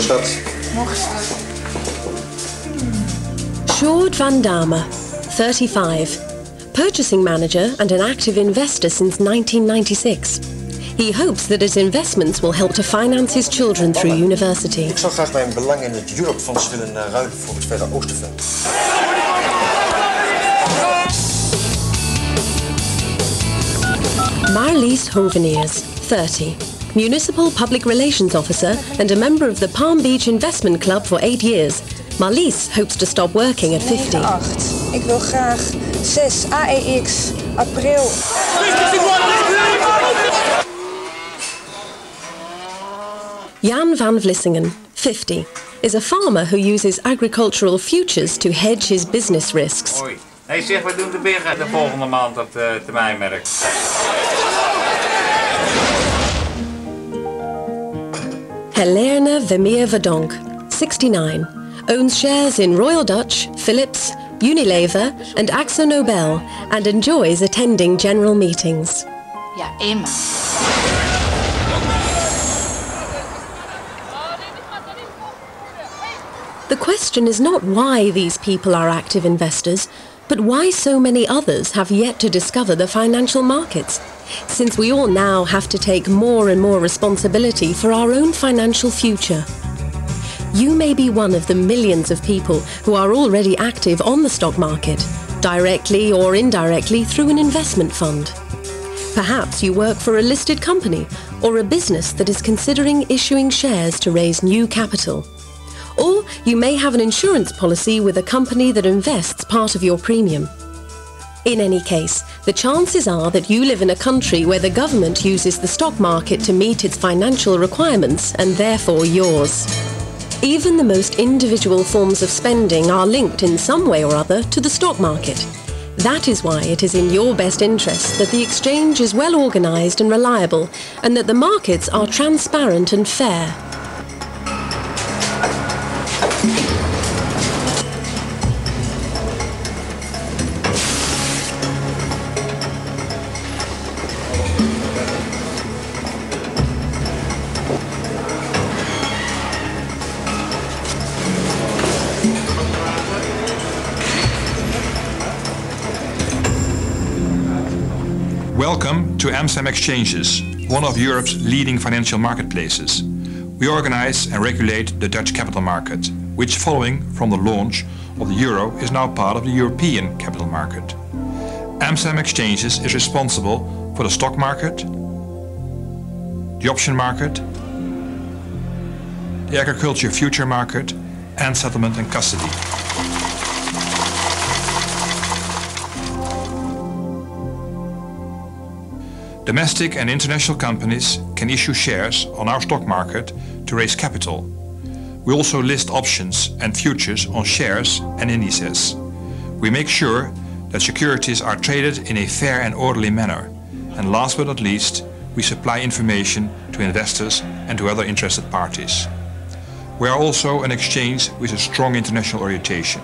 is dat? Sjoerd van Damme, 35, purchasing manager and an active investor since 1996. He hopes that his investments will help to finance his children through university. Ik zou graag mijn belang in het Europe Fonds willen ruilen voor het Verre Oosten Fund. Marlies Hoveniers, 30, municipal public relations officer and a member of the Palm Beach Investment Club for 8 years. Marlies hopes to stop working at 50. 8. Ik wil graag 6 AEX april. Jan van Vlissingen, 50, is a farmer who uses agricultural futures to hedge his business risks. Hoi. Nee, zeg, we doen de volgende maand op de termijnmerk. Helene Vermeer Verdonk, 69, owns shares in Royal Dutch, Philips, Unilever and Akzo Nobel and enjoys attending general meetings. Ja, Emma. The question is not why these people are active investors, but why so many others have yet to discover the financial markets, since we all now have to take more and more responsibility for our own financial future. You may be one of the millions of people who are already active on the stock market, directly or indirectly through an investment fund. Perhaps you work for a listed company or a business that is considering issuing shares to raise new capital. Or you may have an insurance policy with a company that invests part of your premium. In any case, the chances are that you live in a country where the government uses the stock market to meet its financial requirements and therefore yours. Even the most individual forms of spending are linked in some way or other to the stock market. That is why it is in your best interest that the exchange is well organized and reliable and that the markets are transparent and fair. Welcome to Amsterdam Exchanges, one of Europe's leading financial marketplaces. We organize and regulate the Dutch capital market, which following from the launch of the euro is now part of the European capital market. Amsterdam Exchanges is responsible for the stock market, the option market, the agriculture future market and settlement and custody. Domestic and international companies can issue shares on our stock market to raise capital. We also list options and futures on shares and indices. We make sure that securities are traded in a fair and orderly manner. And last but not least, we supply information to investors and to other interested parties. We are also an exchange with a strong international orientation.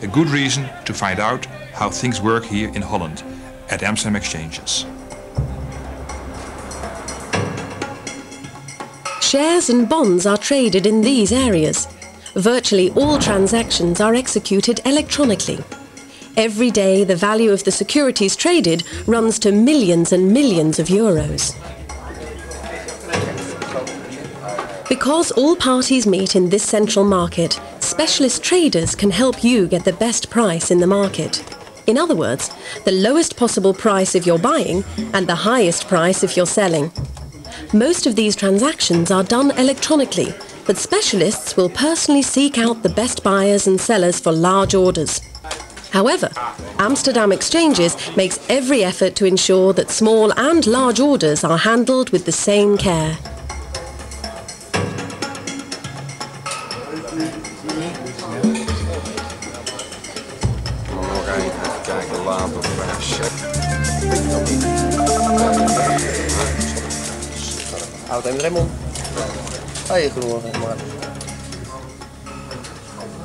A good reason to find out how things work here in Holland at Amsterdam Exchanges. Shares and bonds are traded in these areas. Virtually all transactions are executed electronically. Every day the value of the securities traded runs to millions and millions of euros. Because all parties meet in this central market, specialist traders can help you get the best price in the market. In other words, the lowest possible price if you're buying and the highest price if you're selling. Most of these transactions are done electronically, but specialists will personally seek out the best buyers and sellers for large orders. However, Amsterdam Exchanges makes every effort to ensure that small and large orders are handled with the same care. Oud en Raymond. Hoi, goedemorgen.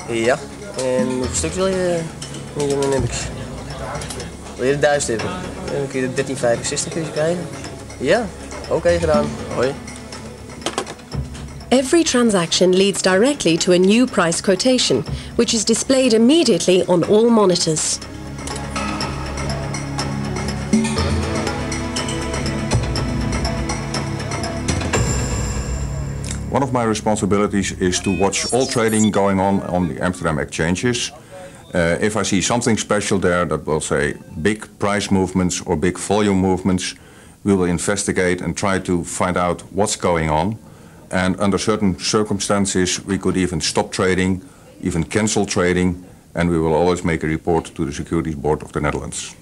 Ja, en hoeveel stuk wil je? Hier heb ik. Wil je de 1000 hebben? Dan kun je de 1365 krijgen. Ja, oké, gedaan. Hoi. Every transaction leads directly to a new price quotation, which is displayed immediately on all monitors. One of my responsibilities is to watch all trading going on the Amsterdam Exchanges. If I see something special there that will say big price movements or big volume movements, we will investigate and try to find out what's going on. And under certain circumstances, we could even stop trading, even cancel trading, and we will always make a report to the Securities Board of the Netherlands.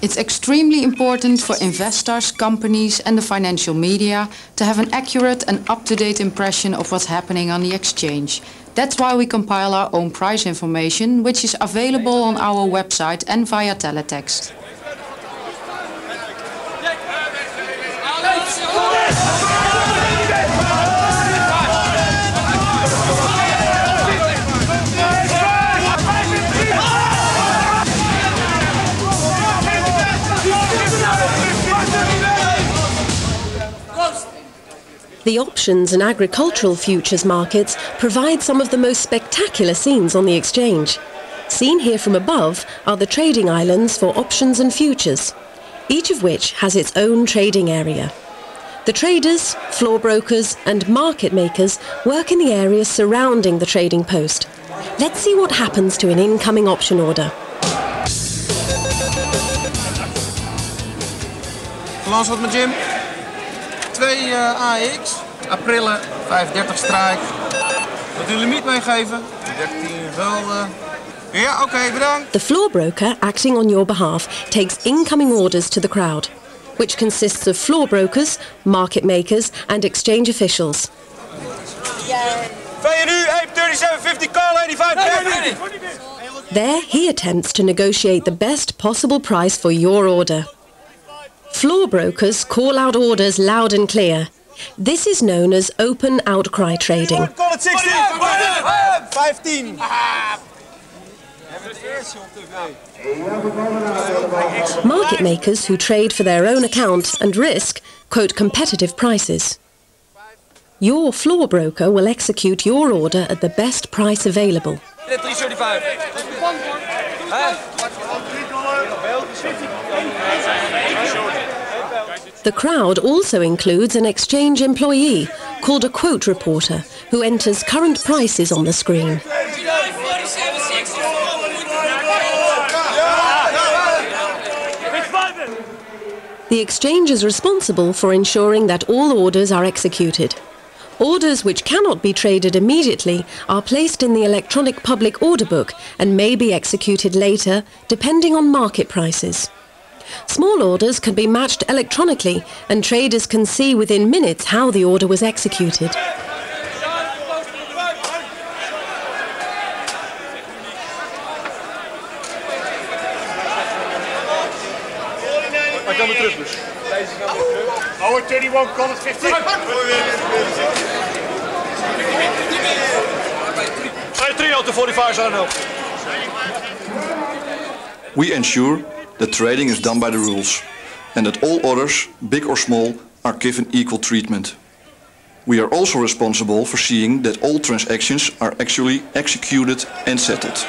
It's extremely important for investors, companies and the financial media to have an accurate and up-to-date impression of what's happening on the exchange. That's why we compile our own price information, which is available on our website and via teletext. The options and agricultural futures markets provide some of the most spectacular scenes on the exchange. Seen here from above are the trading islands for options and futures, each of which has its own trading area. The traders, floor brokers and market makers work in the areas surrounding the trading post. Let's see what happens to an incoming option order. Balans wat met Jim. 2 AX, Aprillen, 530 strijk. Wilt u een limiet meegeven? 13 gulden. Ja, oké, bedankt. The floor broker, acting on your behalf, takes incoming orders to the crowd, which consists of floor brokers, market makers and exchange officials. VNU, 3750, call 85. There he attempts to negotiate the best possible price for your order. Floor brokers call out orders loud and clear. This is known as open outcry trading. Call it 16. 15. Market makers who trade for their own account and risk quote competitive prices. Your floor broker will execute your order at the best price available. 335. The crowd also includes an exchange employee called a quote reporter who enters current prices on the screen. The exchange is responsible for ensuring that all orders are executed. Orders which cannot be traded immediately are placed in the electronic public order book and may be executed later depending on market prices. Small orders can be matched electronically and traders can see within minutes how the order was executed. Our 31, call it 15. 3 out of 45 are no. We ensure that trading is done by the rules and that all orders, big or small, are given equal treatment. We are also responsible for seeing that all transactions are actually executed and settled.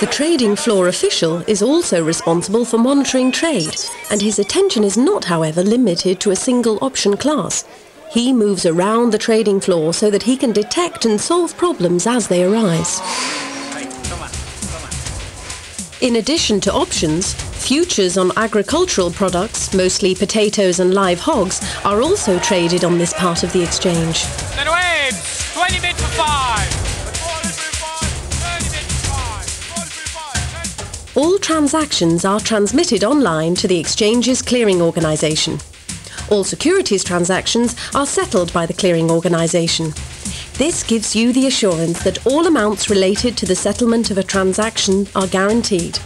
The trading floor official is also responsible for monitoring trade, and his attention is not, however, limited to a single option class. He moves around the trading floor so that he can detect and solve problems as they arise. In addition to options, futures on agricultural products, mostly potatoes and live hogs, are also traded on this part of the exchange. 20 bid for 5. All transactions are transmitted online to the exchange's clearing organisation. All securities transactions are settled by the clearing organisation. This gives you the assurance that all amounts related to the settlement of a transaction are guaranteed.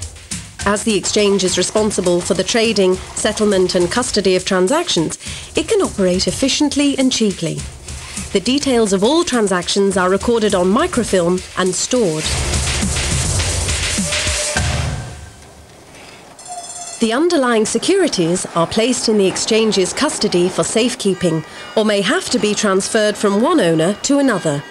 As the exchange is responsible for the trading, settlement and custody of transactions, it can operate efficiently and cheaply. The details of all transactions are recorded on microfilm and stored. The underlying securities are placed in the exchange's custody for safekeeping, or may have to be transferred from one owner to another.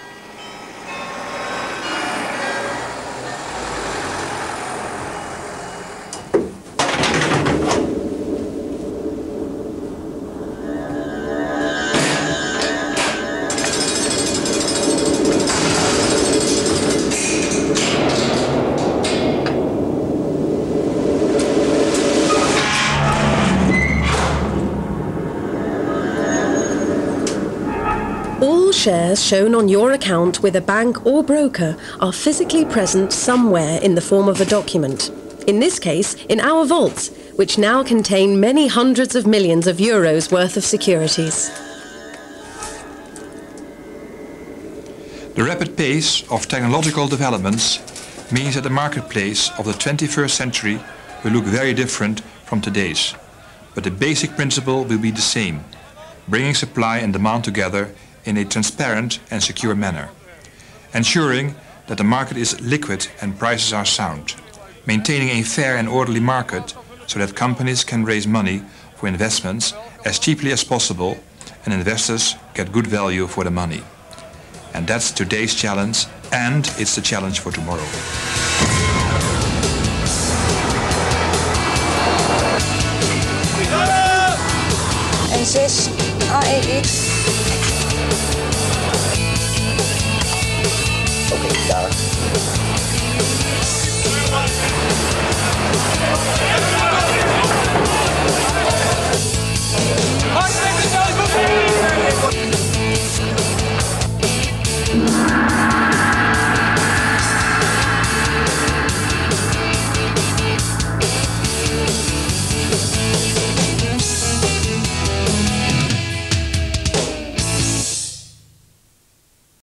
All shares shown on your account with a bank or broker are physically present somewhere in the form of a document. In this case, in our vaults, which now contain many hundreds of millions of euros worth of securities. The rapid pace of technological developments means that the marketplace of the 21st century will look very different from today's. But the basic principle will be the same, bringing supply and demand together in a transparent and secure manner, ensuring that the market is liquid and prices are sound, maintaining a fair and orderly market so that companies can raise money for investments as cheaply as possible and investors get good value for the money. And that's today's challenge, and it's the challenge for tomorrow. En 6 AEX. Oké, daar.